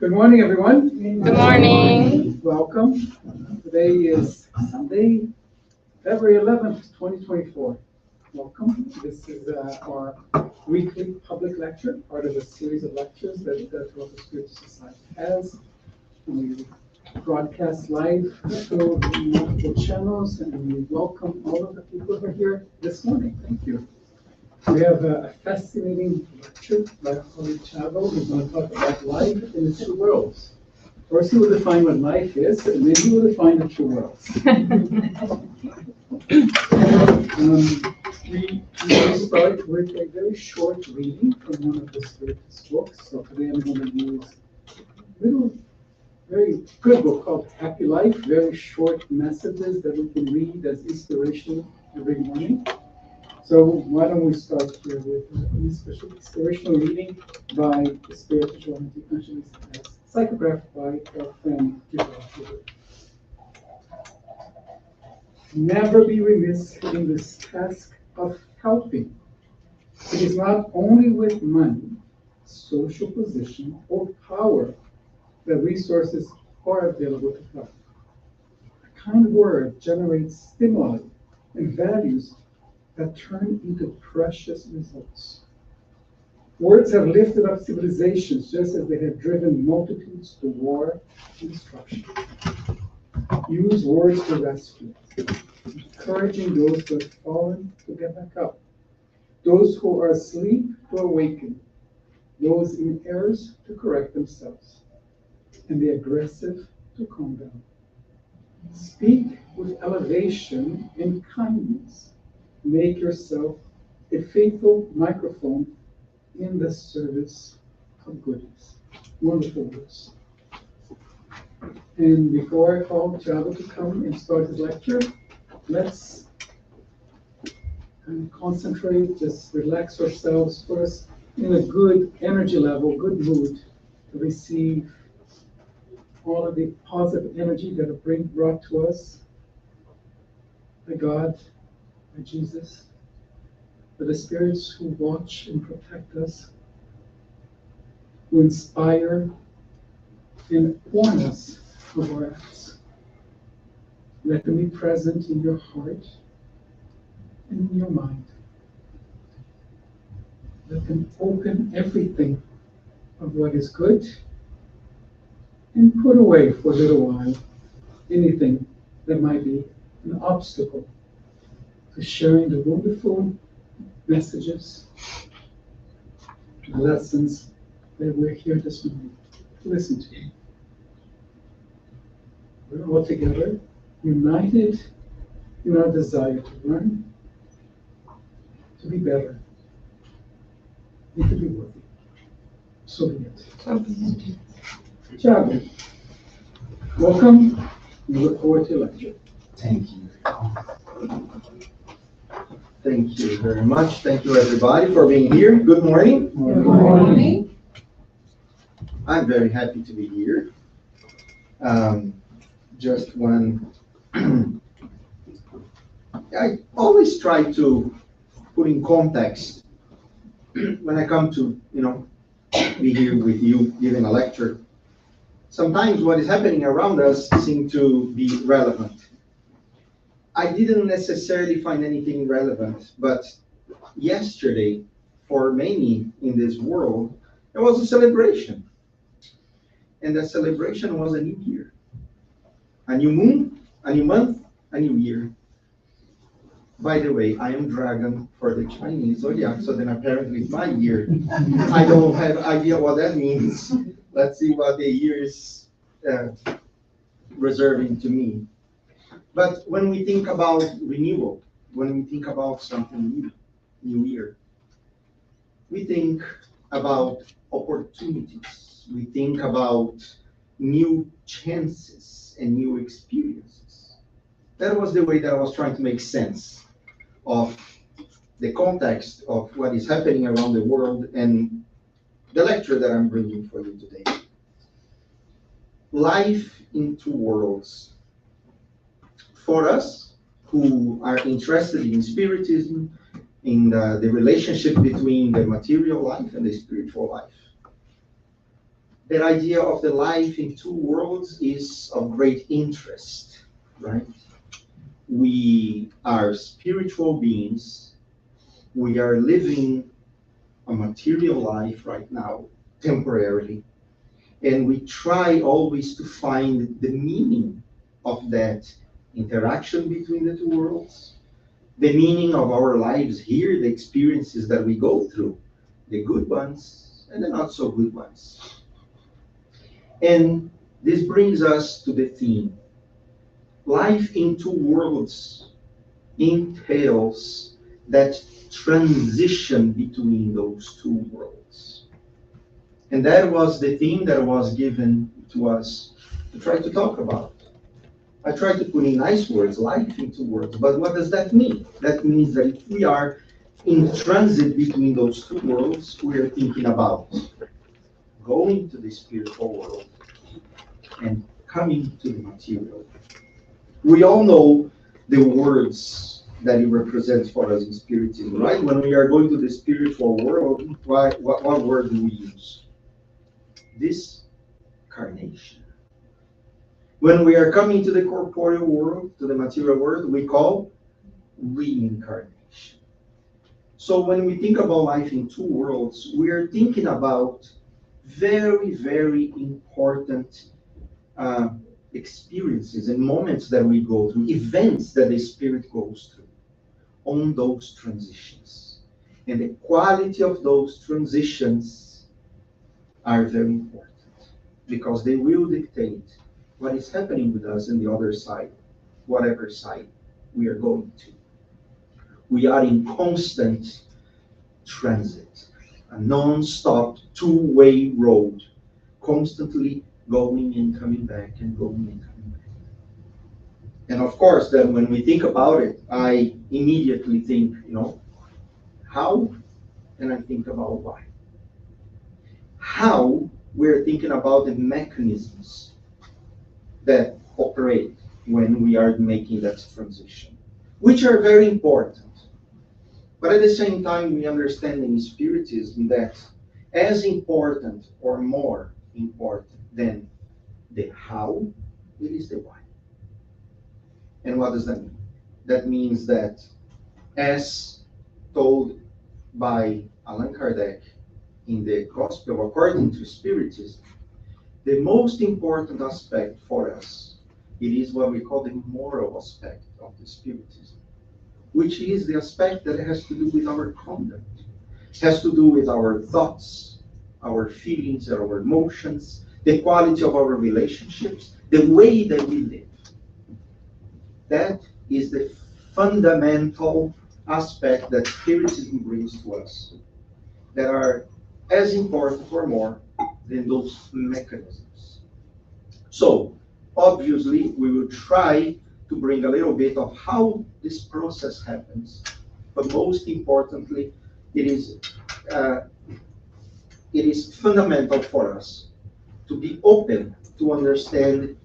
Good morning, everyone. Good morning. Welcome. Today is Sunday, February 11th, 2024. Welcome. This is our weekly public lecture, part of a series of lectures that the Toronto Spiritual Society has. We broadcast live through multiple channels, and we welcome all of the people who are here this morning. Thank you. We have a fascinating lecture by Holly Chavo, who's going to talk about life in the two worlds. First, he will define what life is, and then he will define the two worlds. We start with a very short reading from one of the Spiritist books. So today I'm going to use a little, very good book called Happy Life, very short messages that we can read as inspiration every morning. So why don't we start here with an inspirational reading by the spiritual entity consciousness as psychographed by our friend Gibraltar. Never be remiss in this task of helping. It is not only with money, social position, or power that resources are available to help. A kind word generates stimuli and values that turn into precious results. Words have lifted up civilizations just as they have driven multitudes to war and destruction. Use words to rescue, encouraging those who have fallen to get back up, those who are asleep to awaken, those in errors to correct themselves, and the aggressive to calm down. Speak with elevation and kindness. Make yourself a faithful microphone in the service of goodness. Wonderful words. And before I call Chavo to come and start his lecture, let's concentrate, just relax ourselves first in a good energy level, good mood to receive all of the positive energy that are brought to us by God, by Jesus, by the spirits who watch and protect us, who inspire and warn us of our acts. Let them be present in your heart and in your mind. Let them open everything of what is good and put away for a little while anything that might be an obstacle to sharing the wonderful messages, the lessons that we're here this morning to listen to. We're all together, united in our desire to learn, to be better, and to be worthy. So be it. Chavo, welcome. We look forward to your lecture. Thank you. Thank you very much. Thank you, everybody, for being here. Good morning. Good morning. I'm very happy to be here. Just one, I always try to put in context when I come to, be here with you giving a lecture. Sometimes what is happening around us seems to be relevant. I didn't necessarily find anything relevant, but yesterday, for many in this world, there was a celebration. And the celebration was a new year. A new moon, a new month, a new year. By the way, I am dragon for the Chinese zodiac, so then apparently it's my year. I don't have idea what that means. Let's see what the year is reserving to me. But when we think about renewal, when we think about something new year, we think about opportunities. We think about new chances and new experiences. That was the way that I was trying to make sense of the context of what is happening around the world and the lecture that I'm bringing for you today. Life in two worlds. For us who are interested in Spiritism, in the relationship between the material life and the spiritual life, that idea of the life in two worlds is of great interest, right? We are spiritual beings. We are living a material life right now, temporarily, and we try always to find the meaning of that interaction between the two worlds, the meaning of our lives here, the experiences that we go through, the good ones and the not so good ones. And this brings us to the theme. Life in two worlds entails that transition between those two worlds. And that was the theme that was given to us to try to talk about. I try to put in nice words, life in two worlds, but what does that mean? That means that if we are in transit between those two worlds, we are thinking about going to the spiritual world and coming to the material. We all know the words that it represents for us in Spiritism, right? When we are going to the spiritual world, what word do we use? Discarnation. When we are coming to the corporeal world, to the material world, we call reincarnation. So when we think about life in two worlds, we are thinking about very, very important experiences and moments that we go through, events that the spirit goes through on those transitions. And the quality of those transitions are very important because they will dictate what is happening with us in the other side, whatever side we are going to. We are in constant transit, a non-stop two-way road, constantly going and coming back and going and coming back. And of course, then when we think about it, I immediately think, how? And I think about why. How we're thinking about the mechanisms that operate when we are making that transition, which are very important. But at the same time, we understand in Spiritism that as important or more important than the how, it is the why. And what does that mean? That means that, as told by Allan Kardec in the Gospel according to Spiritism, the most important aspect for us, it is what we call the moral aspect of the Spiritism, which is the aspect that has to do with our conduct, has to do with our thoughts, our feelings, our emotions, the quality of our relationships, the way that we live. That is the fundamental aspect that Spiritism brings to us, that are as important or more than those mechanisms. So, obviously, we will try to bring a little bit of how this process happens, but most importantly, it is fundamental for us to be open to understand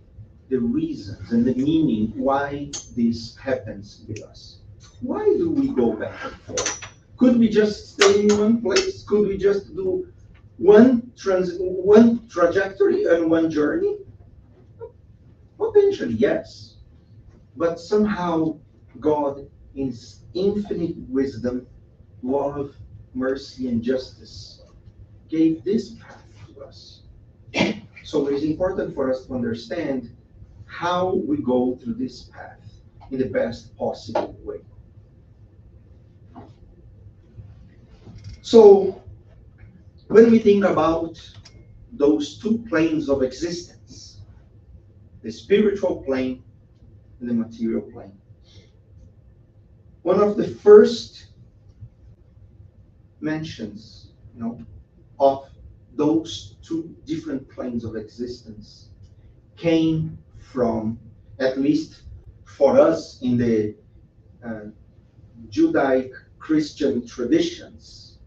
the reasons and the meaning why this happens with us. Why do we go back and forth? Could we just stay in one place? Could we just do one trajectory and one journey? Potentially, yes. But somehow God, in His infinite wisdom, love, mercy, and justice, gave this path to us. So it is important for us to understand how we go through this path in the best possible way. So when we think about those two planes of existence, the spiritual plane and the material plane, one of the first mentions, of those two different planes of existence came from, at least for us in the Judaic Christian traditions,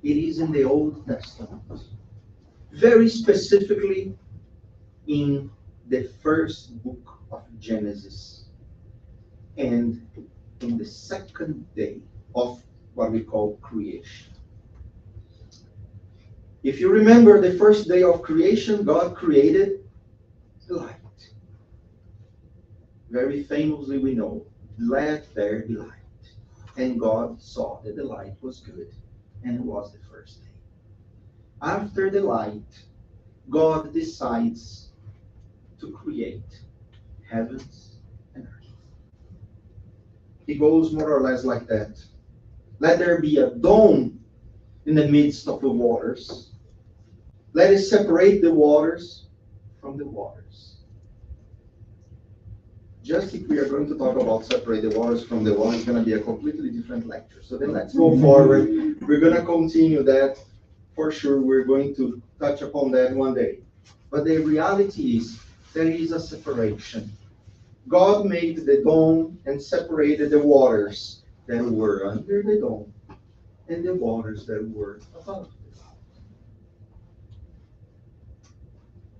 it is in the Old Testament. Very specifically in the first book of Genesis and in the second day of what we call creation. If you remember the first day of creation, God created the light. Very famously we know, let there be light. And God saw that the light was good, and it was the first day. After the light, God decides to create heavens and earth. He goes more or less like that. Let there be a dome in the midst of the waters. Let it separate the waters from the waters. Just if we are going to talk about separate the waters from the water, it's going to be a completely different lecture. So then let's go forward. We're going to continue that for sure. We're going to touch upon that one day. But the reality is there is a separation. God made the dome and separated the waters that were under the dome and the waters that were above the dome.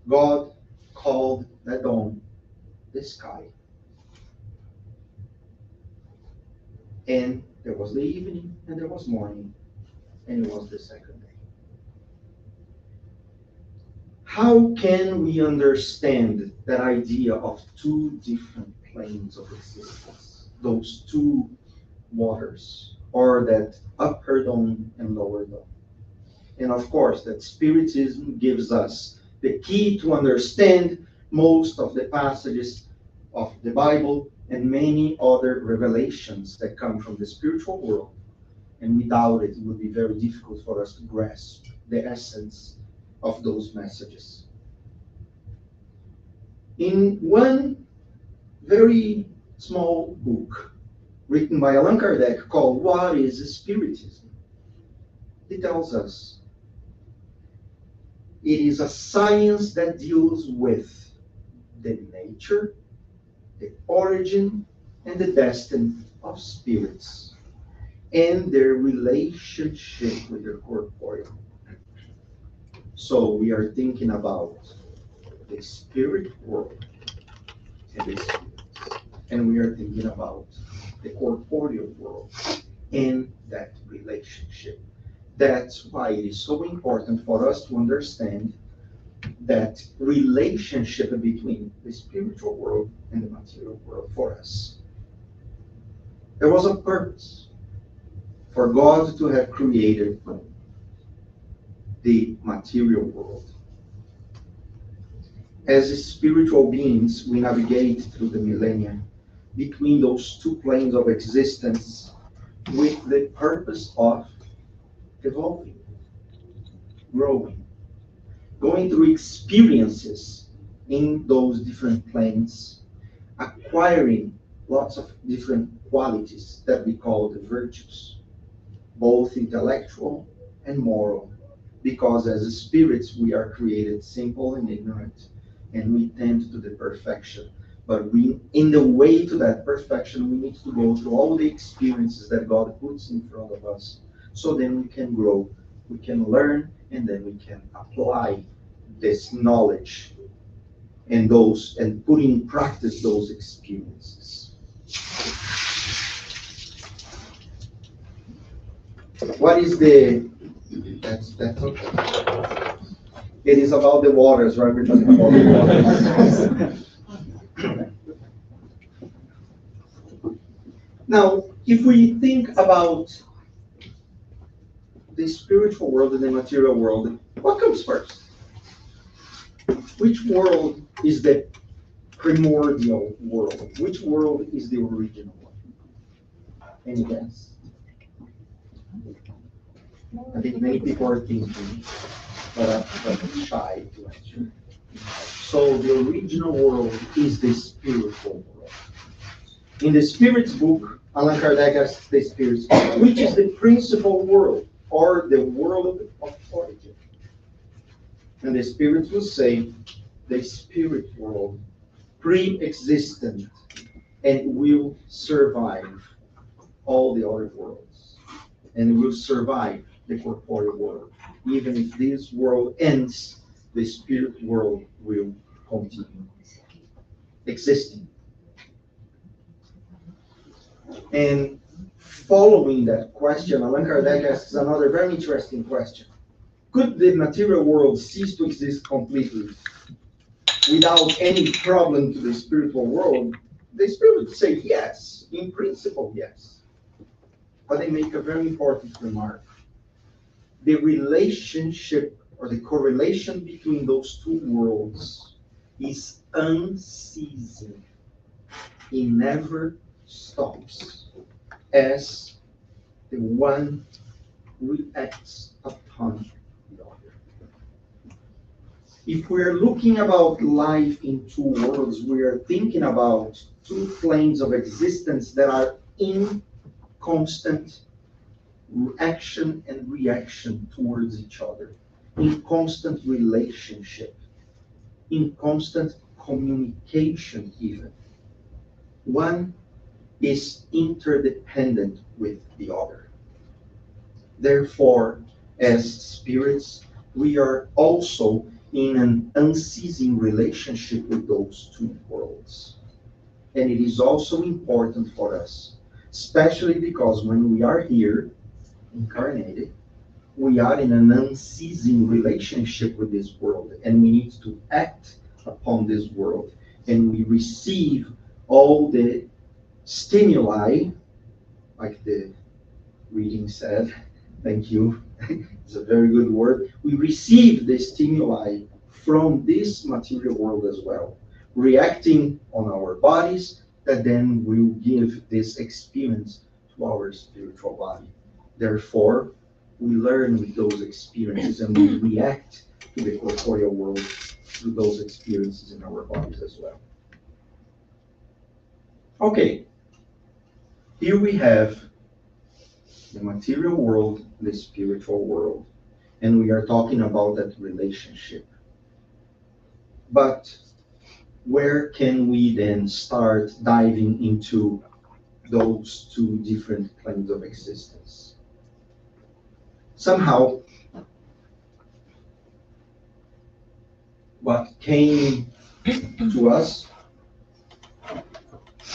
God called that dome the sky. And there was the evening and there was morning, and it was the second day. How can we understand that idea of two different planes of existence? Those two waters, or that upper dome and lower dome. And of course, that Spiritism gives us the key to understand most of the passages of the Bible and many other revelations that come from the spiritual world. And without it, it would be very difficult for us to grasp the essence of those messages. In one very small book written by Allan Kardec called What is Spiritism? He tells us it is a science that deals with the nature, the origin, and the destiny of spirits and their relationship with the corporeal. So we are thinking about the spirit world and the spirits. And we are thinking about the corporeal world and that relationship. That's why it is so important for us to understand that relationship between the spiritual world and the material world for us. There was a purpose for God to have created the material world. As spiritual beings, we navigate through the millennia between those two planes of existence with the purpose of evolving, growing, going through experiences in those different planes, acquiring lots of different qualities that we call the virtues, both intellectual and moral, because as spirits we are created simple and ignorant, and we tend to the perfection. But in the way to that perfection, we need to go through all the experiences that God puts in front of us, so then we can grow, we can learn, and then we can apply this knowledge and put in practice those experiences. What is that's okay. It is about the waters, right? We're talking about the waters. Now, if we think about the spiritual world and the material world, what comes first? Which world is the primordial world? Which world is the original one? Any guess? I think many people are thinking, but I'm shy to answer. So the original world is the spiritual world. In the Spirit's book, Allan Kardec asks the spirits, which is the principal world, or the world of origin? And the spirits will say, the spirit world, pre-existent, and will survive all the other worlds, and will survive the corporeal world. Even if this world ends, the spirit world will continue existing. And following that question, Allan Kardec asks another very interesting question. Could the material world cease to exist completely without any problem to the spiritual world? The spirit would say yes, in principle, yes. But they make a very important remark. The relationship or the correlation between those two worlds is unceasing. It never stops as the one reacts upon the other. If we're looking about life in two worlds, we are thinking about two planes of existence that are in constant action and reaction towards each other, in constant relationship, in constant communication even. One is interdependent with the other. Therefore, as spirits, we are also in an unceasing relationship with those two worlds. And it is also important for us, especially because when we are here, incarnated, we are in an unceasing relationship with this world, and we need to act upon this world. And we receive all the stimuli, like the reading said, thank you, it's a very good word. We receive the stimuli from this material world as well, reacting on our bodies that then will give this experience to our spiritual body. Therefore, we learn with those experiences and we react to the corporeal world through those experiences in our bodies as well. Okay, here we have the material world, the spiritual world, and we are talking about that relationship. But where can we then start diving into those two different planes of existence? Somehow, what came to us,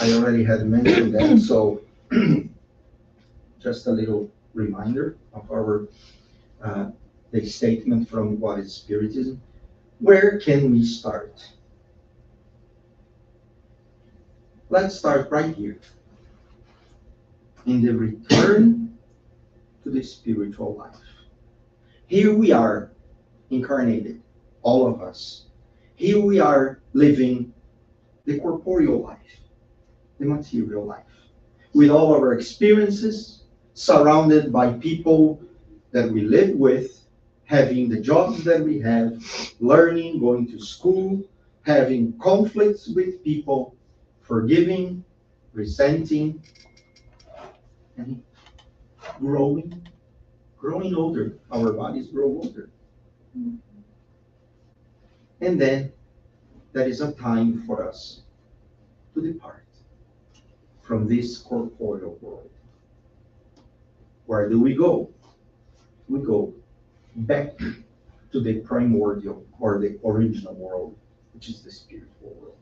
I already had mentioned that, so just a little reminder of our the statement from What is Spiritism. Where can we start? Let's start right here. In the return to the spiritual life. Here we are incarnated, all of us. Here we are living the corporeal life, the material life, with all of our experiences, surrounded by people that we live with, having the jobs that we have, learning, going to school, having conflicts with people, forgiving, resenting, and growing older. Our bodies grow older. And then there is a time for us to depart from this corporeal world. Where do we go? We go back to the primordial or the original world, which is the spiritual world.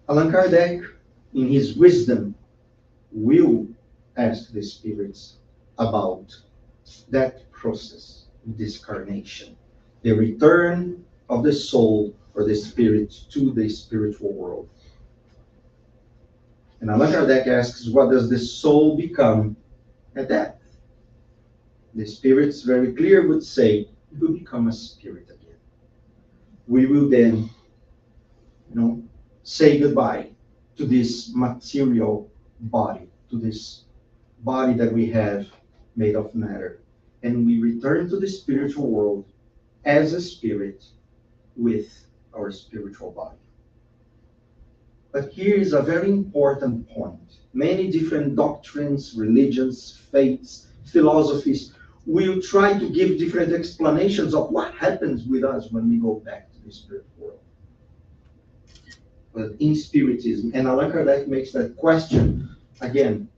Allan Kardec, in his wisdom, will ask the spirits about that process, discarnation, the return of the soul or the spirit to the spiritual world. And Allan Kardec asks, what does the soul become at death? The spirits very clear would say, it will become a spirit again. We will then, say goodbye to this material body, to this body that we have made of matter. And we return to the spiritual world as a spirit with our spiritual body. But here is a very important point. Many different doctrines, religions, faiths, philosophies will try to give different explanations of what happens with us when we go back to the spirit world. But in Spiritism, and Allan Kardec makes that question again,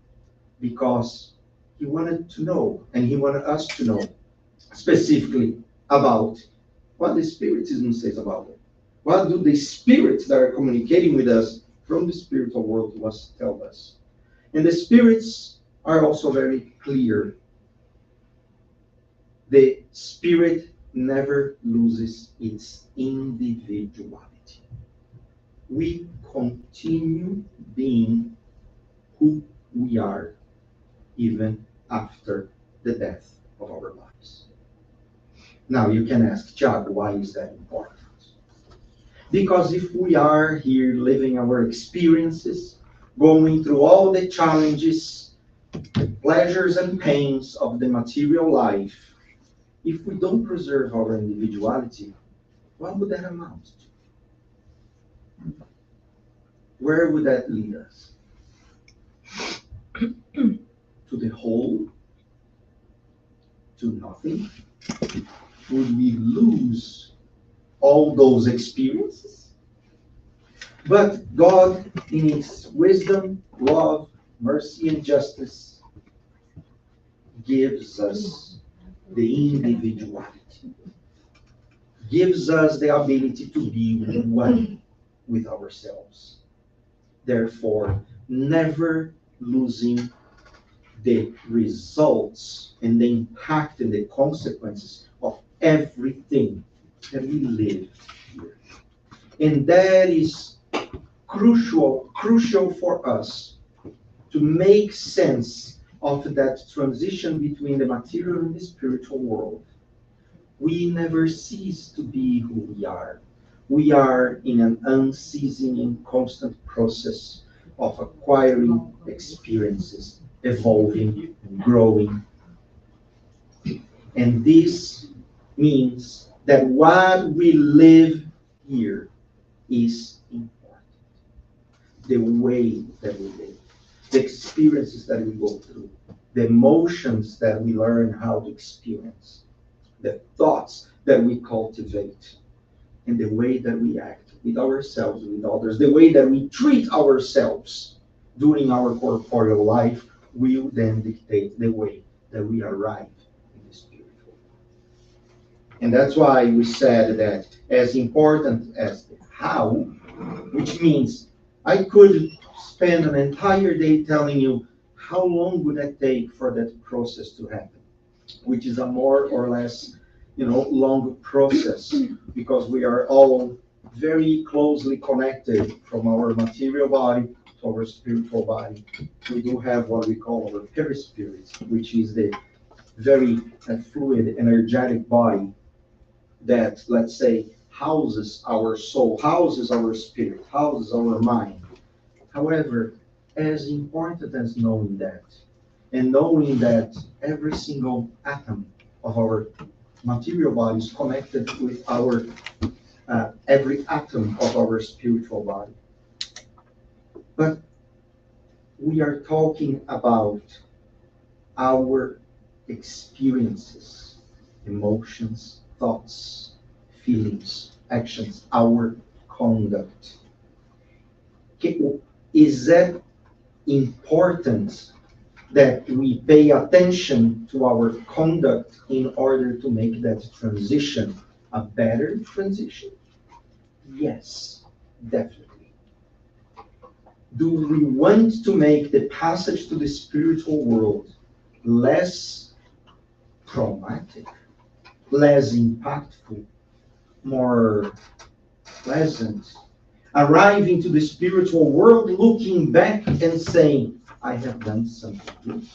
because he wanted to know, and he wanted us to know specifically about what the Spiritism says about it. What do the spirits that are communicating with us from the spiritual world to us tell us? And the spirits are also very clear. The spirit never loses its individuality. We continue being who we are even after the death of our lives. Now you can ask, Chuck, why is that important? Because if we are here living our experiences, going through all the challenges, the pleasures and pains of the material life, if we don't preserve our individuality, what would that amount to? Where would that lead us? To the whole? To nothing? Would we lose all those experiences? But God, in His wisdom, love, mercy, and justice, gives us the individuality, gives us the ability to be one with ourselves. Therefore, never losing the results and the impact and the consequences of everything that we live here. And that is crucial for us to make sense of that transition between the material and the spiritual world. We never cease to be who we are. We are in an unceasing and constant process of acquiring experiences, evolving, growing. And this means that what we live here is important. The way that we live, the experiences that we go through, the emotions that we learn how to experience, the thoughts that we cultivate, and the way that we act with ourselves, with others, the way that we treat ourselves during our corporeal life will then dictate the way that we arrive in the spiritual. And that's why we said that as important as the how, which means I could spend an entire day telling you how long would that take for that process to happen, which is a more or less, long process, because we are all very closely connected from our material body to our spiritual body. We do have what we call our perispirit, which is the very fluid, energetic body that, let's say, houses our soul, houses our spirit, houses our mind. However, as important as knowing that, and knowing that every single atom of our material body is connected with our every atom of our spiritual body. But we are talking about our experiences, emotions, thoughts, feelings, actions, our conduct. Is that important that we pay attention to our conduct in order to make that transition a better transition? Yes, definitely. Do we want to make the passage to the spiritual world less traumatic, less impactful, more pleasant? Arriving to the spiritual world, looking back and saying, I have done something good.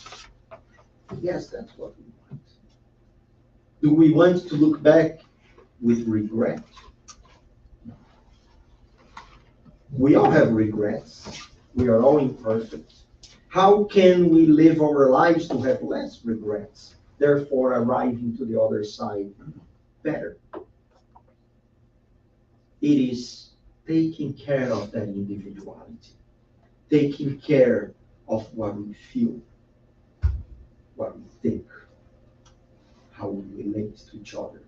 Yes, that's what we want. Do we want to look back with regret? No. We all have regrets. We are all imperfect. How can we live our lives to have less regrets, therefore arriving to the other side better? It is taking care of that individuality, taking care of what we feel, what we think, how we relate to each other,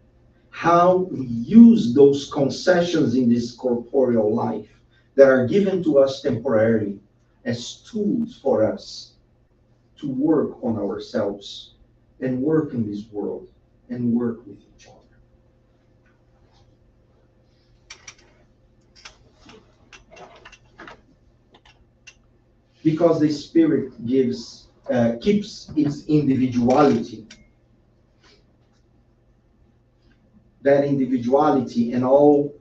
how we use those concessions in this corporeal life that are given to us temporarily as tools for us to work on ourselves and work in this world and work with each other. because the spirit keeps its individuality. That individuality and all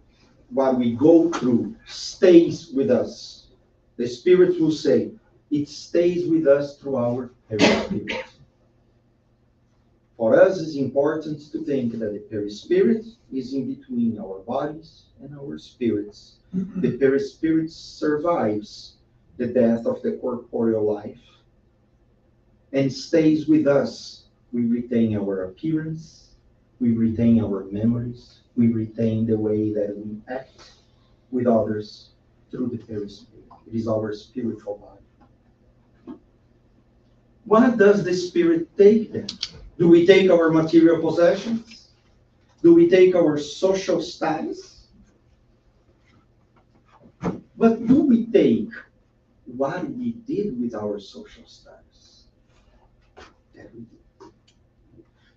what we go through stays with us. The spirit will say, it stays with us through our perispirit. For us, it's important to think that the perispirit is in between our bodies and our spirits. The perispirit survives the death of the corporeal life and stays with us. We retain our appearance, we retain our memories, we retain the way that we act with others through the perispirit. It is our spiritual body. What does the spirit take then? Do we take our material possessions? Do we take our social status? But do we take what we did with our social status? That we did.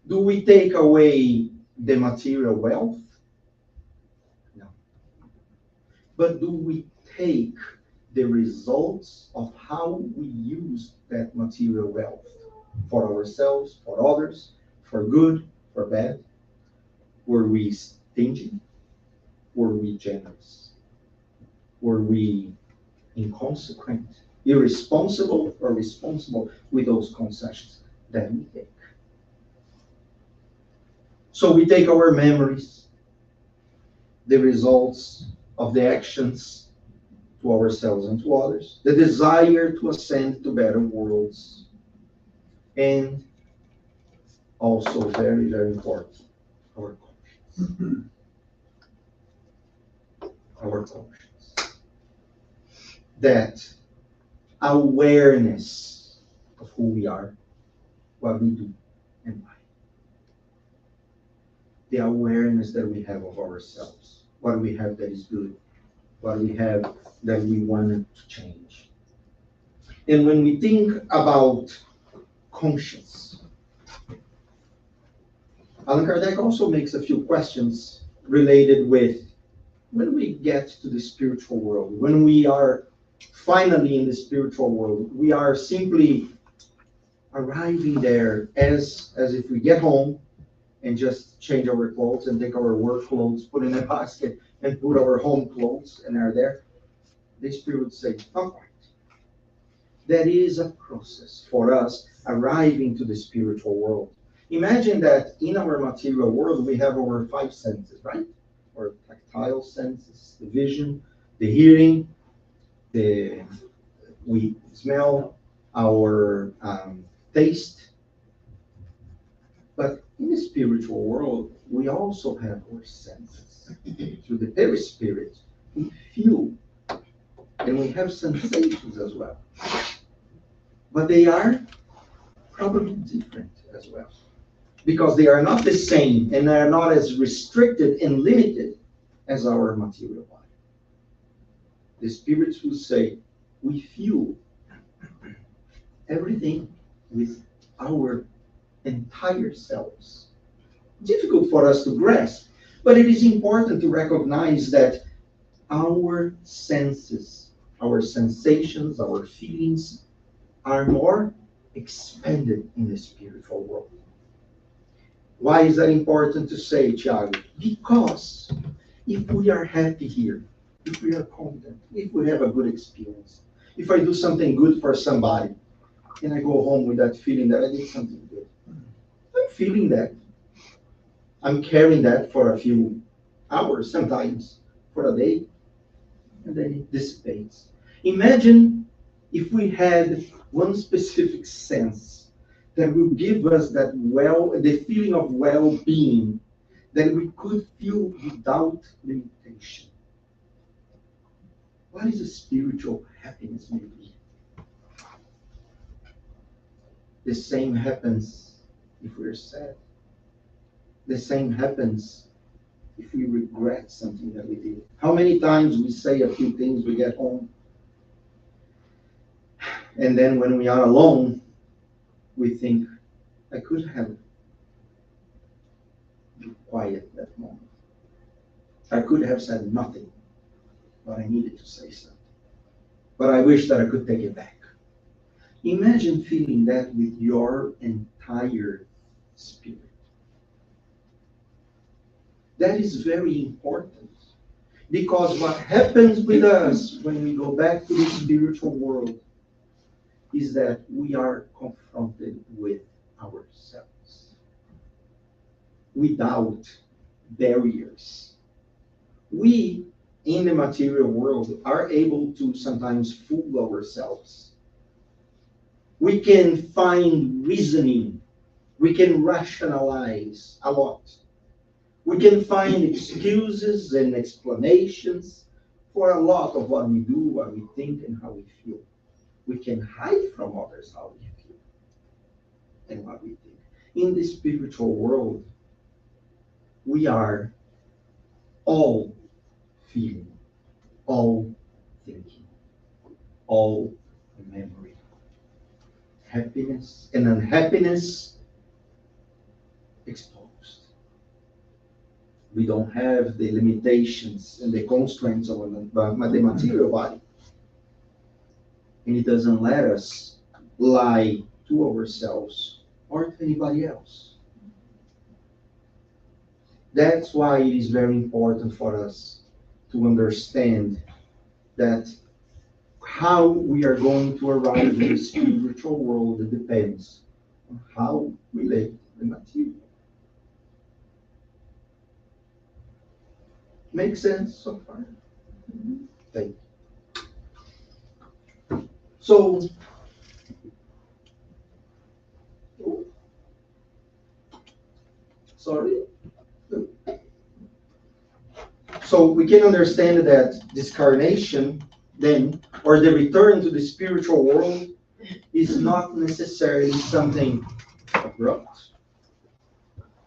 Do we take away the material wealth? No. But do we take the results of how we use that material wealth for ourselves, for others, for good, for bad? Were we stingy? Were we generous? Were we inconsequent, irresponsible, or responsible with those concessions that we take? So we take our memories, the results of the actions to ourselves and to others, the desire to ascend to better worlds, and also very, very important, our conscience. Our conscience. That awareness of who we are, what we do, and why. The awareness that we have of ourselves, what we have that is good, what we have that we want to change. And when we think about conscience, Allan Kardec also makes a few questions related with when we get to the spiritual world, when we are finally in the spiritual world, we are simply arriving there as if we get home and just change our clothes and take our work clothes, put in a basket, and put our home clothes and are there. The Spirit would say, not quite. That is a process for us arriving to the spiritual world. Imagine that in our material world, we have our five senses, right? Our tactile senses, the vision, the hearing, we smell, our taste. But in the spiritual world, we also have our senses. Through the perispirit, we feel, and we have sensations as well. But they are probably different as well, because they are not the same and they are not as restricted and limited as our material body. The spirits will say, we feel everything with our entire selves. Difficult for us to grasp, but it is important to recognize that our senses, our sensations, our feelings are more expanded in the spiritual world. Why is that important to say, Thiago? Because if we are happy here, if we are content, if we have a good experience, if I do something good for somebody, and I go home with that feeling that I did something good, I'm feeling that. I'm carrying that for a few hours, sometimes for a day, and then it dissipates. Imagine if we had one specific sense that will give us that the feeling of well-being that we could feel without limitation. What is a spiritual happiness maybe? The same happens if we're sad. The same happens if we regret something that we did. How many times we say a few things, we get home, and then when we are alone, we think, I could have been quiet that moment. I could have said nothing, but I needed to say something. But I wish that I could take it back. Imagine feeling that with your entire spirit. That is very important because what happens with us when we go back to the spiritual world is that we are confronted with ourselves without barriers. We, in the material world, are able to sometimes fool ourselves. We can find reasoning, we can rationalize a lot. We can find excuses and explanations for a lot of what we do, what we think, and how we feel. We can hide from others how we feel and what we think. In the spiritual world, we are all feeling, all thinking, all memory. Happiness and unhappiness exposed. We don't have the limitations and the constraints of the material body. And it doesn't let us lie to ourselves or to anybody else. That's why it is very important for us to understand that how we are going to arrive in the spiritual world depends on how we live the material. Makes sense so far? Thank you. So, sorry. So we can understand that discarnation then, or the return to the spiritual world, is not necessarily something abrupt,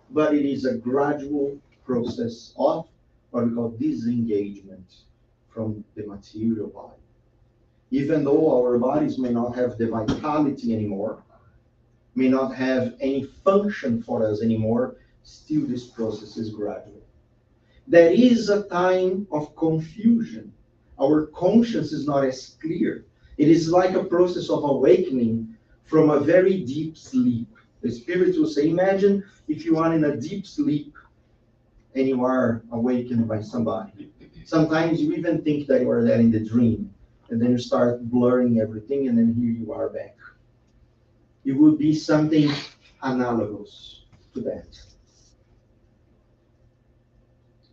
but it is a gradual process of what we call disengagement from the material body. Even though our bodies may not have the vitality anymore, may not have any function for us anymore, still this process is gradual. There is a time of confusion. Our conscience is not as clear. It is like a process of awakening from a very deep sleep. The Spirit will say, imagine if you are in a deep sleep and you are awakened by somebody. Sometimes you even think that you are there in the dream, and then you start blurring everything, and then here you are back. It would be something analogous to that.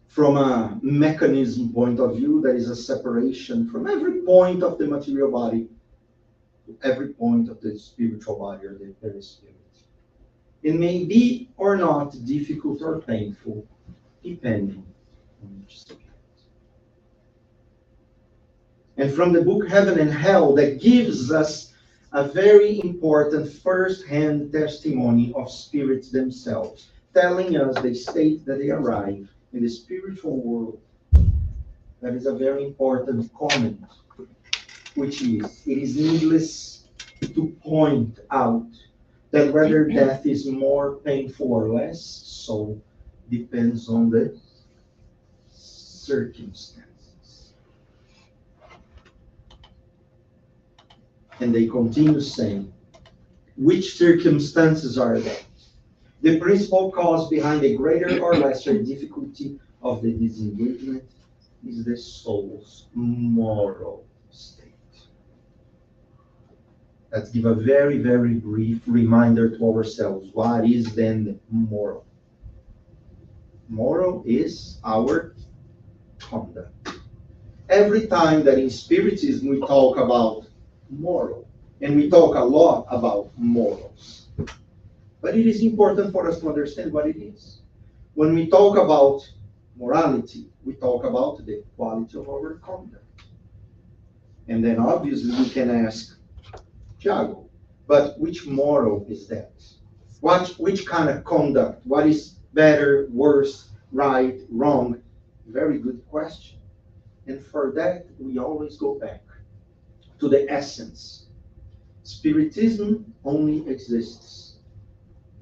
From a mechanism point of view, there is a separation from every point of the material body to every point of the spiritual body or the very spirit. It may be or not difficult or painful, depending on each spirit. And from the book Heaven and Hell, that gives us a very important first-hand testimony of spirits themselves, telling us the state that they arrive in the spiritual world. That is a very important comment, which is, it is needless to point out that whether death is more painful or less, so depends on the circumstances. And they continue saying, which circumstances are they? The principal cause behind the greater or lesser difficulty of the disengagement is the soul's moral state. Let's give a very, very brief reminder to ourselves. What is then the moral? Moral is our conduct. Every time that in Spiritism we talk about moral, and we talk a lot about morals, but it is important for us to understand what it is. When we talk about morality, we talk about the quality of our conduct. And then obviously we can ask, Tiago, but which moral is that? Which kind of conduct? What is better, worse, right, wrong? Very good question. And for that, we always go back to the essence. Spiritism only exists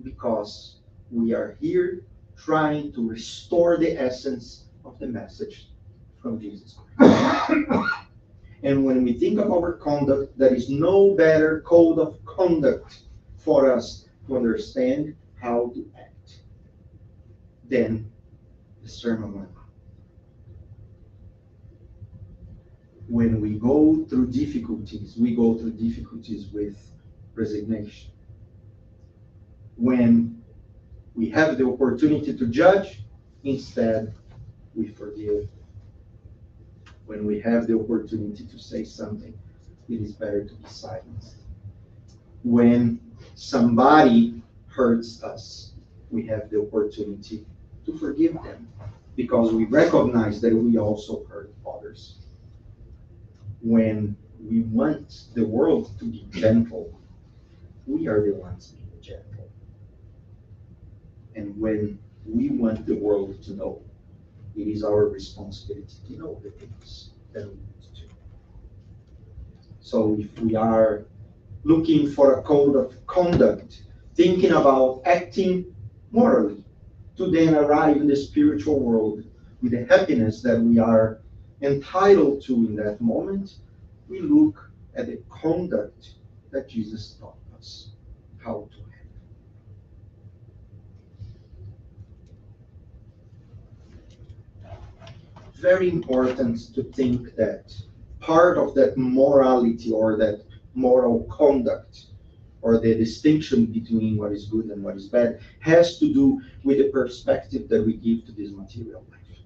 because we are here trying to restore the essence of the message from Jesus Christ. And when we think of our conduct, there is no better code of conduct for us to understand how to act than the Sermon on the Mount. When we go through difficulties, we go through difficulties with resignation. When we have the opportunity to judge, instead we forgive. When we have the opportunity to say something, it is better to be silenced. When somebody hurts us, we have the opportunity to forgive them because we recognize that we also hurt others. When we want the world to be gentle, we are the ones being gentle. And when we want the world to know, it is our responsibility to know the things that we need to do. So if we are looking for a code of conduct, thinking about acting morally, to then arrive in the spiritual world with the happiness that we are entitled to in that moment, we look at the conduct that Jesus taught us how to have. Very important to think that part of that morality or that moral conduct or the distinction between what is good and what is bad has to do with the perspective that we give to this material life.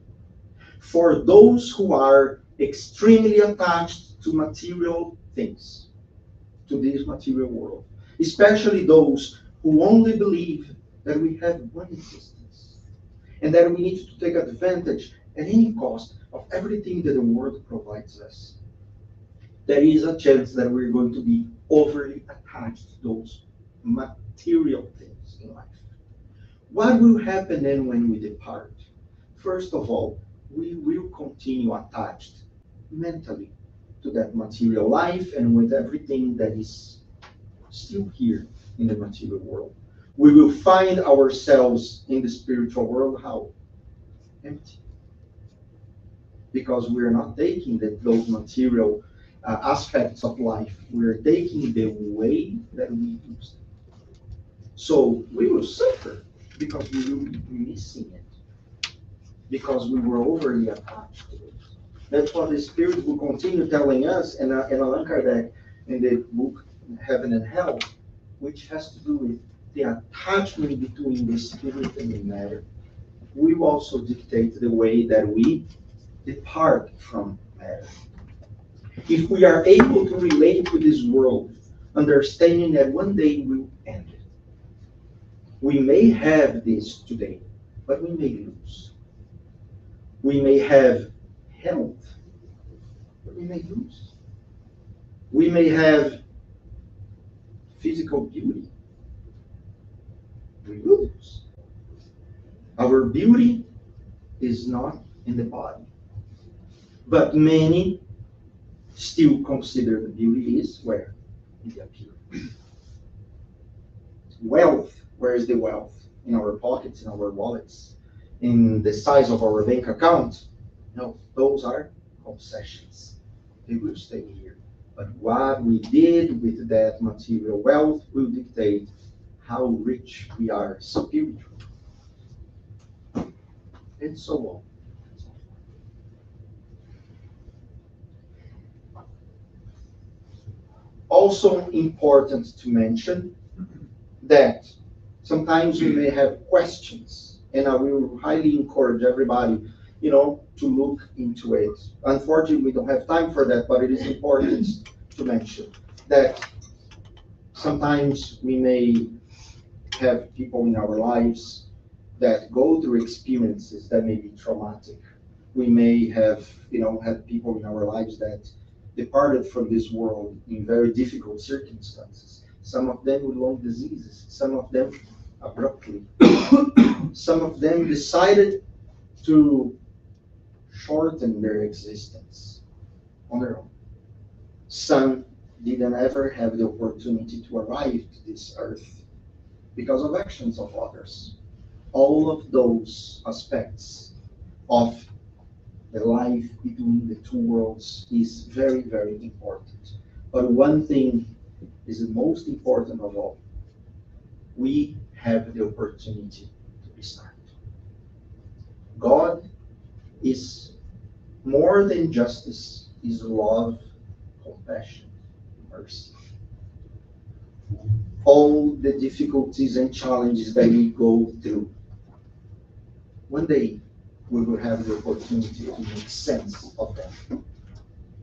For those who are extremely attached to material things, to this material world, especially those who only believe that we have one existence and that we need to take advantage at any cost of everything that the world provides us, there is a chance that we're going to be overly attached to those material things in life. What will happen then when we depart? First of all, we will continue attached mentally to that material life and with everything that is still here in the material world. We will find ourselves in the spiritual world how? Empty. Because we're not taking those material aspects of life. We're taking the way that we use them. So we will suffer because we will be missing it. Because we were overly attached to it. That's what the Spirit will continue telling us, and Allan Kardec in the book Heaven and Hell, which has to do with the attachment between the spirit and the matter, will also dictate the way that we depart from matter. If we are able to relate to this world, understanding that one day will end, we may have this today, but we may lose. We may have health, but we may lose. We may have physical beauty. We lose. Our beauty is not in the body. But many still consider the beauty is where? In the appearance. Wealth, where is the wealth? In our pockets, in our wallets, in the size of our bank account? No, those are obsessions. They will stay here. But what we did with that material wealth will dictate how rich we are spiritually. And so on. Also important to mention that sometimes we may have questions, and I will highly encourage everybody, to look into it. Unfortunately, we don't have time for that, but it is important to mention that sometimes we may have people in our lives that go through experiences that may be traumatic. We may have, had people in our lives that departed from this world in very difficult circumstances. Some of them with long diseases, some of them abruptly. Some of them decided to shorten their existence on their own. Some didn't ever have the opportunity to arrive to this earth because of actions of others. All of those aspects of the life between the two worlds is very, very important. But one thing is the most important of all. We have the opportunity to restart. God is more than justice, is love, compassion, mercy. All the difficulties and challenges that we go through, one day we will have the opportunity to make sense of them.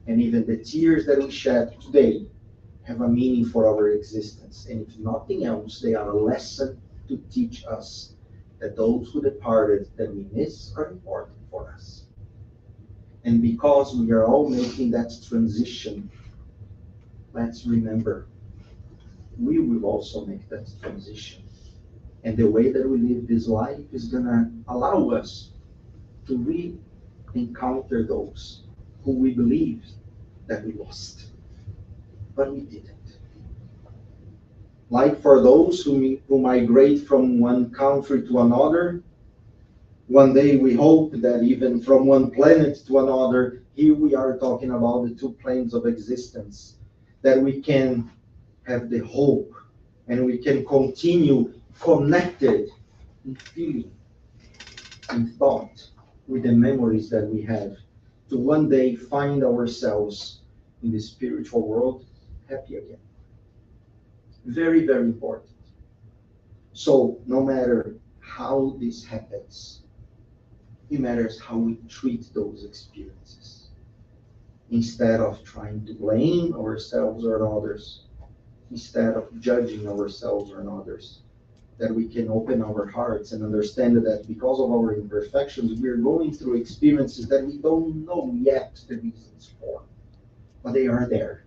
And even the tears that we shed today have a meaning for our existence. And if nothing else, they are a lesson to teach us that those who departed that we miss are important for us. And because we are all making that transition, let's remember, we will also make that transition. And the way that we live this life is going to allow us to re-encounter those who we believed that we lost, but we didn't. Like for those who migrate from one country to another, one day we hope that even from one planet to another, here we are talking about the two planes of existence, that we can have the hope and we can continue connected in feeling, in thought, with the memories that we have, to one day find ourselves in the spiritual world happy again. Very, very important. So no matter how this happens, it matters how we treat those experiences. Instead of trying to blame ourselves or others, instead of judging ourselves or others, that we can open our hearts and understand that because of our imperfections, we're going through experiences that we don't know yet the reasons for, but they are there.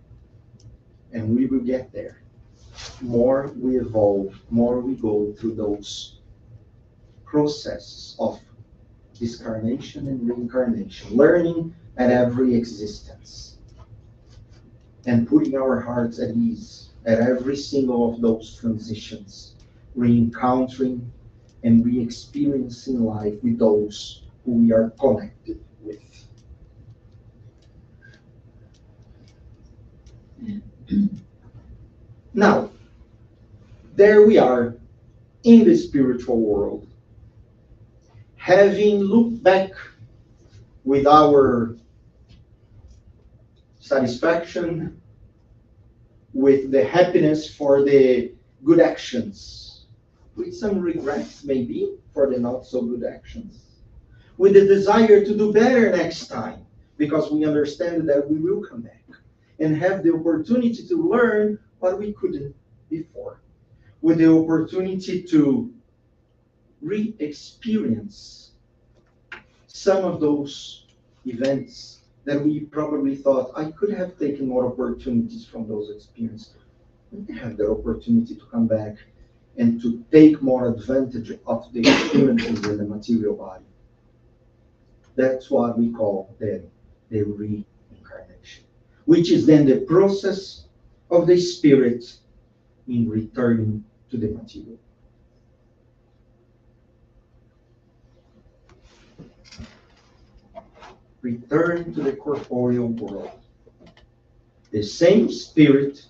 And we will get there. More we evolve, more we go through those processes of discarnation and reincarnation, learning at every existence, and putting our hearts at ease at every single of those transitions, re-encountering and re-experiencing life with those who we are connected with. Now, there we are in the spiritual world, having looked back with our satisfaction, with the happiness for the good actions, with some regrets maybe for the not so good actions, with the desire to do better next time, because we understand that we will come back and have the opportunity to learn what we couldn't before, with the opportunity to re-experience some of those events that we probably thought I could have taken more opportunities from those experiences. We have the opportunity to come back and to take more advantage of the experiences in the material body. That's what we call then the reincarnation, which is then the process of the spirit in returning to the material. Return to the corporeal world. The same spirit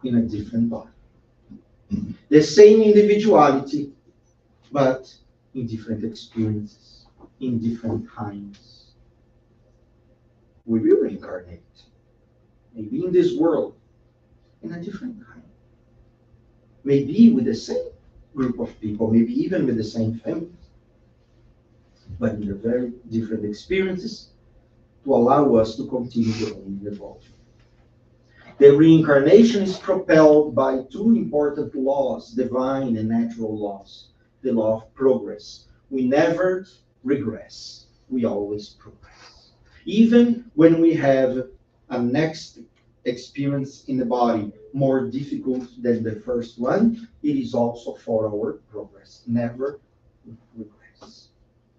in a different body. The same individuality, but in different experiences, in different times. We will reincarnate. Maybe in this world, in a different time. Maybe with the same group of people, maybe even with the same families, but in the very different experiences to allow us to continue growing and evolving. The reincarnation is propelled by two important laws, divine and natural laws. The law of progress. We never regress. We always progress. Even when we have a next experience in the body more difficult than the first one, it is also for our progress. Never regress.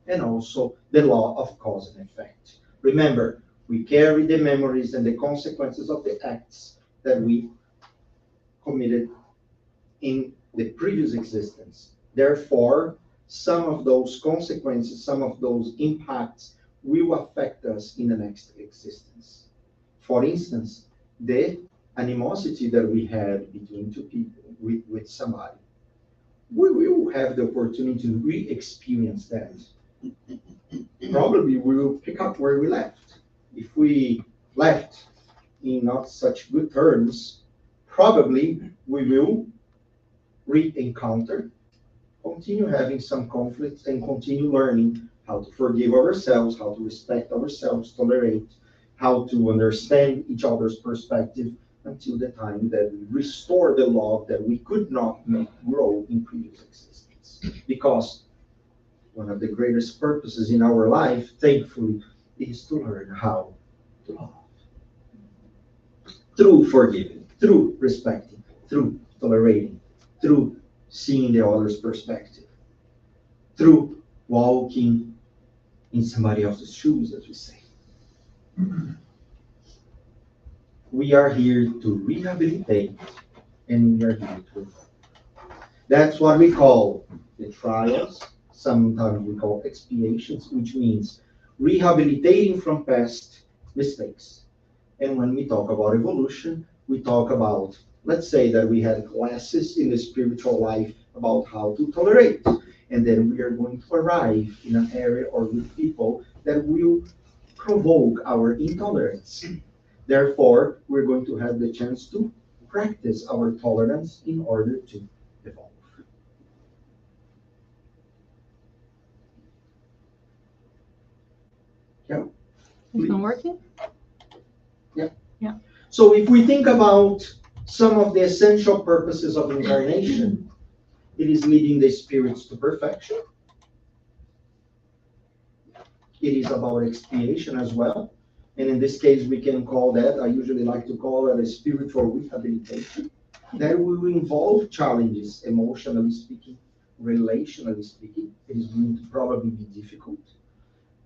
And also the law of cause and effect. Remember, we carry the memories and the consequences of the acts that we committed in the previous existence. Therefore, some of those consequences, some of those impacts will affect us in the next existence. For instance, the animosity that we had between two people, with somebody, we will have the opportunity to re-experience that. Probably we will pick up where we left. If we left in not such good terms, probably we will re-encounter, continue having some conflicts, and continue learning how to forgive ourselves, how to respect ourselves, tolerate, how to understand each other's perspective until the time that we restore the love that we could not make grow in previous existence. Because one of the greatest purposes in our life, thankfully, is to learn how to love. Through forgiving, through respecting, through tolerating, through seeing the other's perspective, through walking in somebody else's shoes, as we say. We are here to rehabilitate, and we are here to evolve. That's what we call the trials. Sometimes we call expiations, which means rehabilitating from past mistakes. And when we talk about evolution, we talk about, let's say that we had classes in the spiritual life about how to tolerate. And then we are going to arrive in an area or with people that will provoke our intolerance. Therefore, we're going to have the chance to practice our tolerance in order to evolve. Yeah. It's not working? So if we think about some of the essential purposes of incarnation, it is leading the spirits to perfection. It is about expiation as well. And in this case, we can call that, I usually like to call it a spiritual rehabilitation. That will involve challenges, emotionally speaking, relationally speaking. It is going to probably be difficult.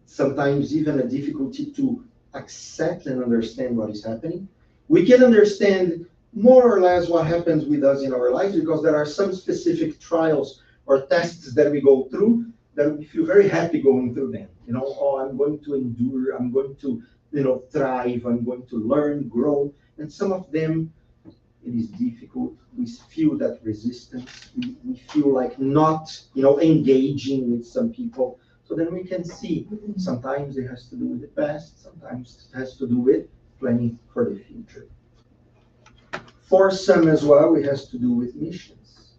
Sometimes even a difficulty to accept and understand what is happening. We can understand more or less what happens with us in our lives because there are some specific trials or tests that we go through that we feel very happy going through them. Oh, I'm going to endure, I'm going to, thrive, I'm going to learn, grow. And some of them, it is difficult. We feel that resistance. We feel like not, engaging with some people. So then we can see sometimes it has to do with the past, sometimes it has to do with planning for the future. For some as well, it has to do with missions.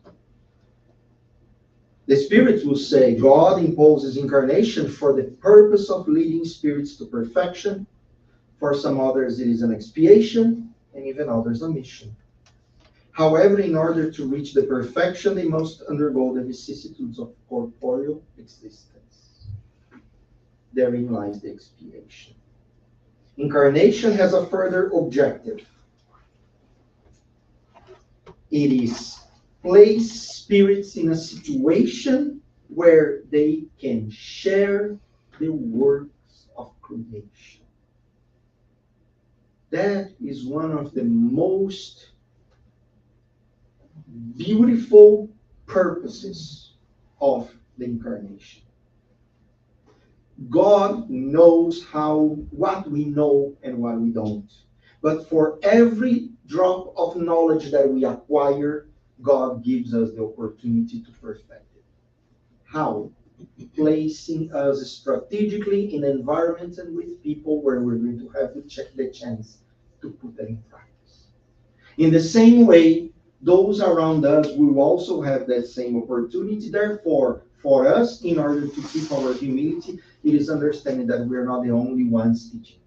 The spirits will say God imposes incarnation for the purpose of leading spirits to perfection. For some others, it is an expiation, and even others a mission. However, in order to reach the perfection, they must undergo the vicissitudes of corporeal existence. Therein lies the expiation. Incarnation has a further objective. It is place spirits in a situation where they can share the works of creation. That is one of the most beautiful purposes of the incarnation. God knows what we know and what we don't. But for every drop of knowledge that we acquire, God gives us the opportunity to perfect it. How? Placing us strategically in environments and with people where we're going to have the chance to put that in practice. In the same way, those around us will also have that same opportunity. Therefore, for us, in order to keep our humility, it is understanding that we're not the only ones teaching.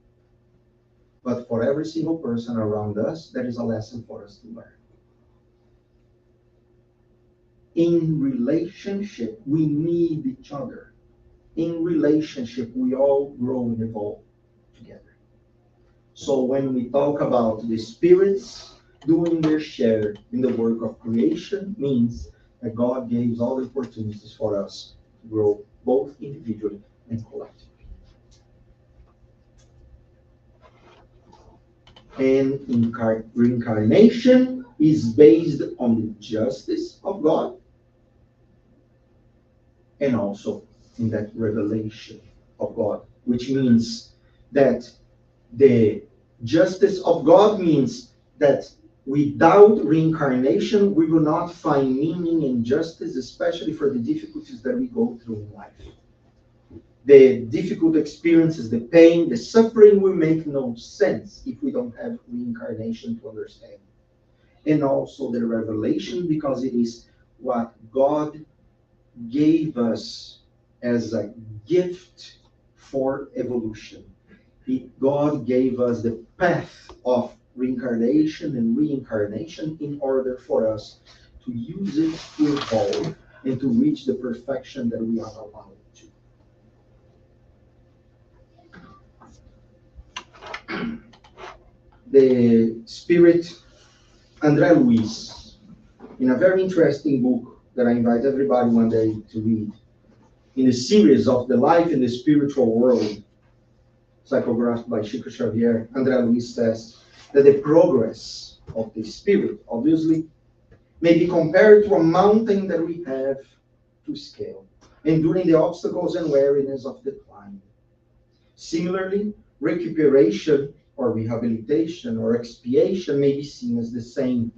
But for every single person around us, there is a lesson for us to learn. In relationship, we need each other. In relationship, we all grow and evolve together. So when we talk about the spirits doing their share in the work of creation, means that God gives all the opportunities for us to grow both individually and collectively. And reincarnation is based on the justice of God and also in that revelation of God which means that the justice of God means that without reincarnation, we will not find meaning and justice, especially for the difficulties that we go through in life. The difficult experiences, the pain, the suffering will make no sense if we don't have reincarnation to understand. And also the revelation, because it is what God gave us as a gift for evolution. God gave us the path of reincarnation and reincarnation in order for us to use it to evolve and to reach the perfection that we are allowed to. The spirit André Luiz, in a very interesting book that I invite everybody one day to read, in a series of the life in the spiritual world, psychographed by Chico Xavier, André Luiz says that the progress of the spirit, obviously, may be compared to a mountain that we have to scale, enduring the obstacles and weariness of the climb. Similarly, recuperation or rehabilitation or expiation may be seen as the same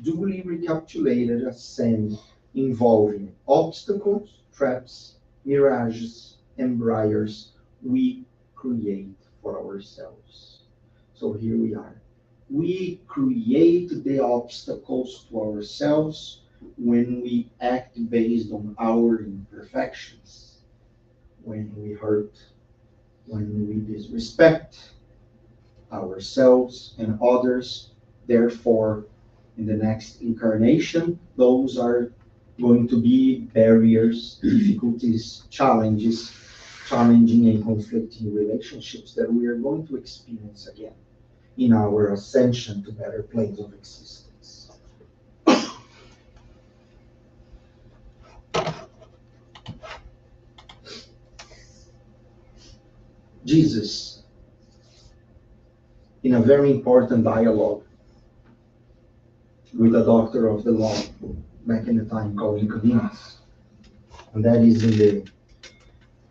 duly recapitulated ascent involving obstacles, traps, mirages, and briars we create for ourselves. So here we are. We create the obstacles to ourselves when we act based on our imperfections, when we hurt, when we disrespect ourselves and others. Therefore, in the next incarnation, those are going to be barriers, difficulties, challenges, challenging and conflicting relationships that we are going to experience again in our ascension to better planes of existence. Jesus, in a very important dialogue with a doctor of the law back in the time called Nicodemus, and that is in the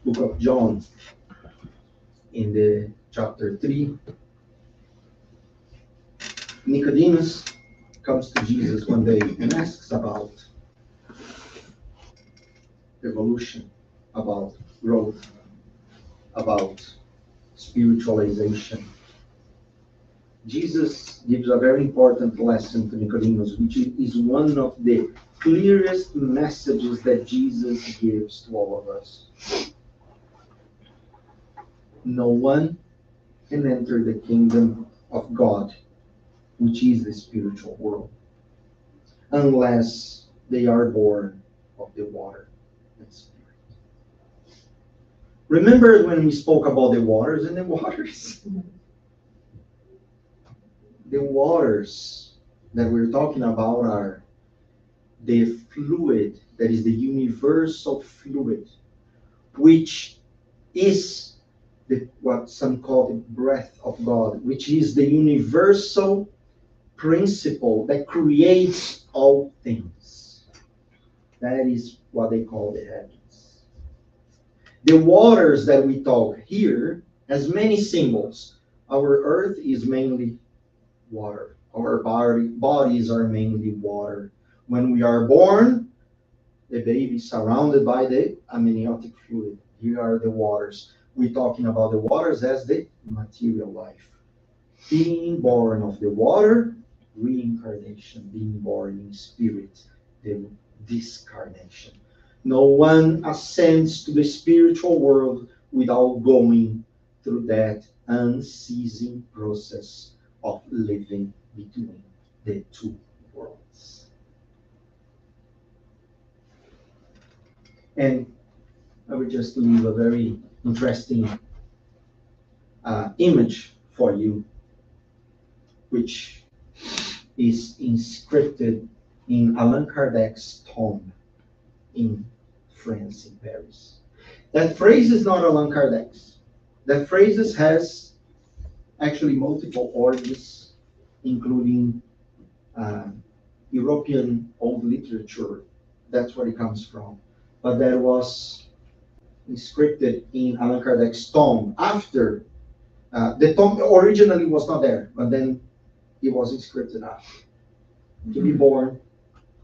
book of John, in the chapter 3. Nicodemus comes to Jesus one day and asks about evolution, about growth, about spiritualization. Jesus gives a very important lesson to Nicodemus, which is one of the clearest messages that Jesus gives to all of us. No one can enter the kingdom of God, which is the spiritual world, unless they are born of the water and spirit. Remember when we spoke about the waters and the waters? The waters that we're talking about are the fluid, that is the universal fluid, which is what some call the breath of God, which is the universal principle that creates all things. That is what they call the heavens. The waters that we talk here has many symbols. Our earth is mainly water. Our bodies are mainly water. When we are born, the baby is surrounded by the amniotic fluid. Here are the waters. We're talking about the waters as the material life. Being born of the water, reincarnation. Being born in spirit, the discarnation. No one ascends to the spiritual world without going through that unceasing process of living between the two worlds. And I will just leave a very interesting image for you, which is inscripted in Allan Kardec's tomb in France, in Paris. That phrase is not Allan Kardec's. That phrase has actually multiple origins, including European old literature. That's where it comes from. But that was inscripted in Allan Kardec's tomb after the tomb originally was not there, but then it was inscripted after. To be born,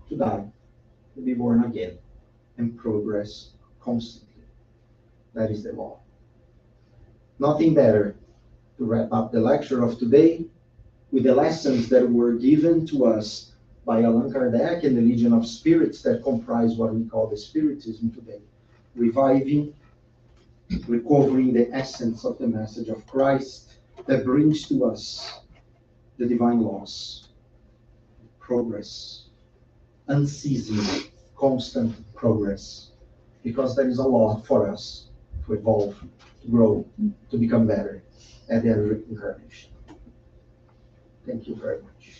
to die, to be born again, and progress constantly. That is the law. Nothing better to wrap up the lecture of today with the lessons that were given to us by Allan Kardec and the Legion of Spirits that comprise what we call the Spiritism today. Reviving, recovering the essence of the message of Christ that brings to us the divine laws, progress, unceasing, constant progress, because there is a lot for us to evolve, to grow, to become better at every incarnation. Thank you very much.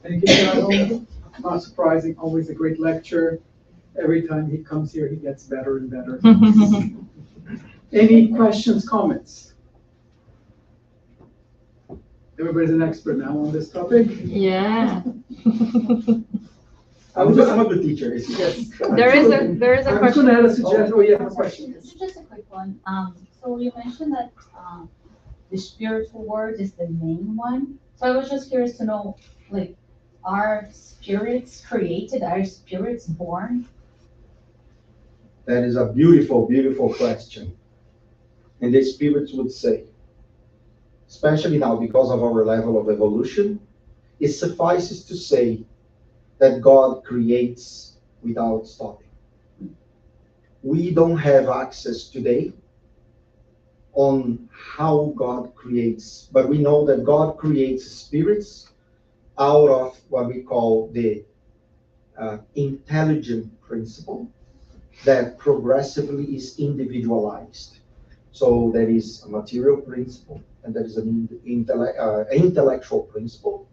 Thank you, Shadow. Not surprising, always a great lecture. Every time he comes here, he gets better and better. Any questions, comments? Everybody's an expert now on this topic. Yeah. I'm a good teacher. Yes. There is a I'm question. going to add a suggestion. Oh, you have a question. This is just a quick one. So you mentioned that the spiritual world is the main one. So I was just curious to know, like, are spirits created? Are spirits born? That is a beautiful, beautiful question. And the spirits would say, especially now because of our level of evolution, it suffices to say that God creates without stopping. We don't have access today on how God creates, but we know that God creates spirits out of what we call the intelligent principle that progressively is individualized. So there is a material principle, and there is an intellectual principle.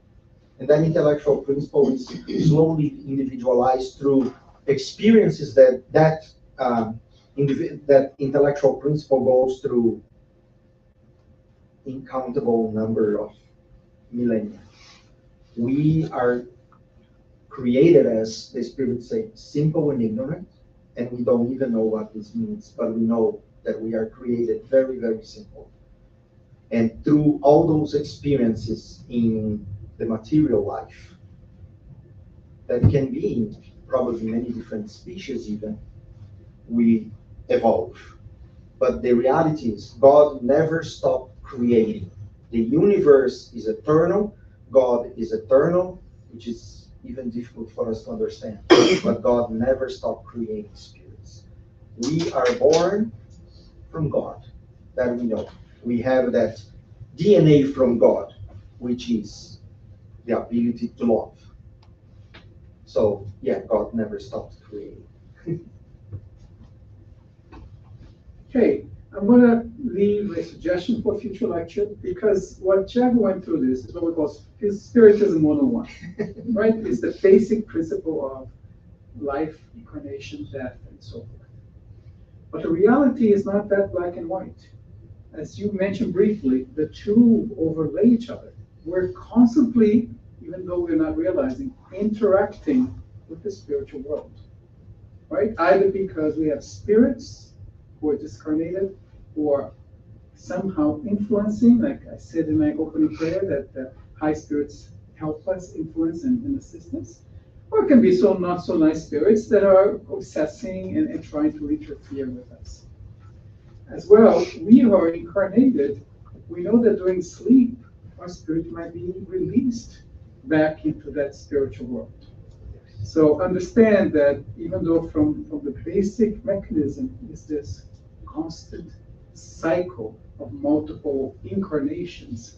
And that intellectual principle is slowly individualized through experiences that intellectual principle goes through incountable number of millennia. We are created, as the Spirit say, simple and ignorant, and we don't even know what this means, but we know that we are created very, very simple. And through all those experiences in the material life, that can be in probably many different species even, we evolve. But the reality is, God never stopped creating. The universe is eternal, God is eternal, which is even difficult for us to understand. But God never stopped creating spirits. We are born from God, that we know. We have that DNA from God, which is the ability to love. So, yeah, God never stops creating. Okay, I'm going to leave a suggestion for future lecture, because what Chad went through this is what we call Spiritism 101, right? It's the basic principle of life, incarnation, death, and so forth. But the reality is not that black and white. As you mentioned briefly, the two overlay each other. We're constantly, even though we're not realizing, interacting with the spiritual world, right? Either because we have spirits who are discarnated, who are somehow influencing, like I said in my opening prayer, that high spirits help us, influence, and assist us. Or it can be so not so nice spirits that are obsessing and trying to interfere with us. As well, we who are incarnated, we know that during sleep, our spirit might be released back into that spiritual world. So understand that even though from the basic mechanism is this constant cycle of multiple incarnations,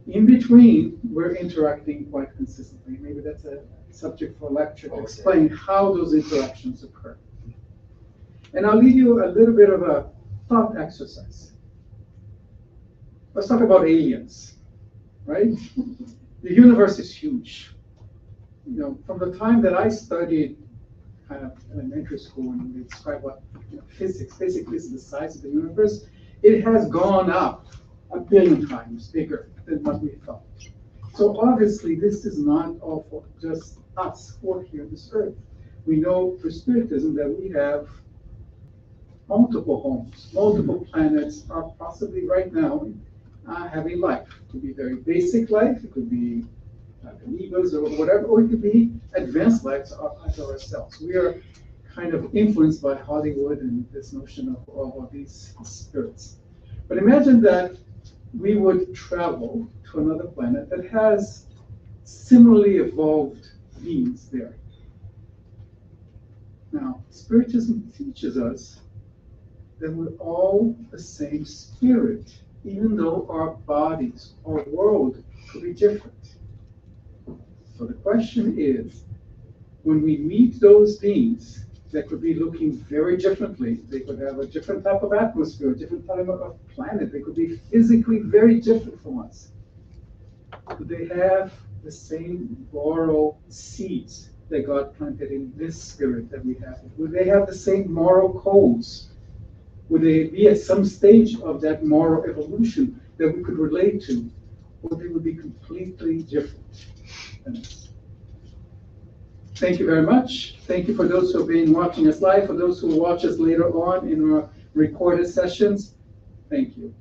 in between, we're interacting quite consistently. Maybe that's a subject for a lecture to explain how those interactions occur. And I'll leave you a little bit of a thought exercise. Let's talk about aliens, right? The universe is huge. You know, from the time that I studied kind of elementary school and they describe what physics basically is the size of the universe, it has gone up 1 billion times bigger than what we thought. So obviously, this is not all for just us who are here on this earth. We know for Spiritism that we have multiple homes, multiple planets are possibly right now having life. It could be very basic life, it could be amoebas or whatever, or it could be advanced lives as ourselves. We are kind of influenced by Hollywood and this notion of all of these spirits. But imagine that we would travel to another planet that has similarly evolved beings there. Now, Spiritism teaches us that we're all the same spirit, even though our bodies, our world could be different. So the question is, when we meet those beings that could be looking very differently, they could have a different type of atmosphere, a different type of planet, they could be physically very different from us. Do they have the same moral seeds that God planted in this spirit that we have? Would they have the same moral codes? Would they be at some stage of that moral evolution that we could relate to? Or they would be completely different than us? Thank you very much. Thank you for those who have been watching us live. For those who will watch us later on in our recorded sessions, thank you.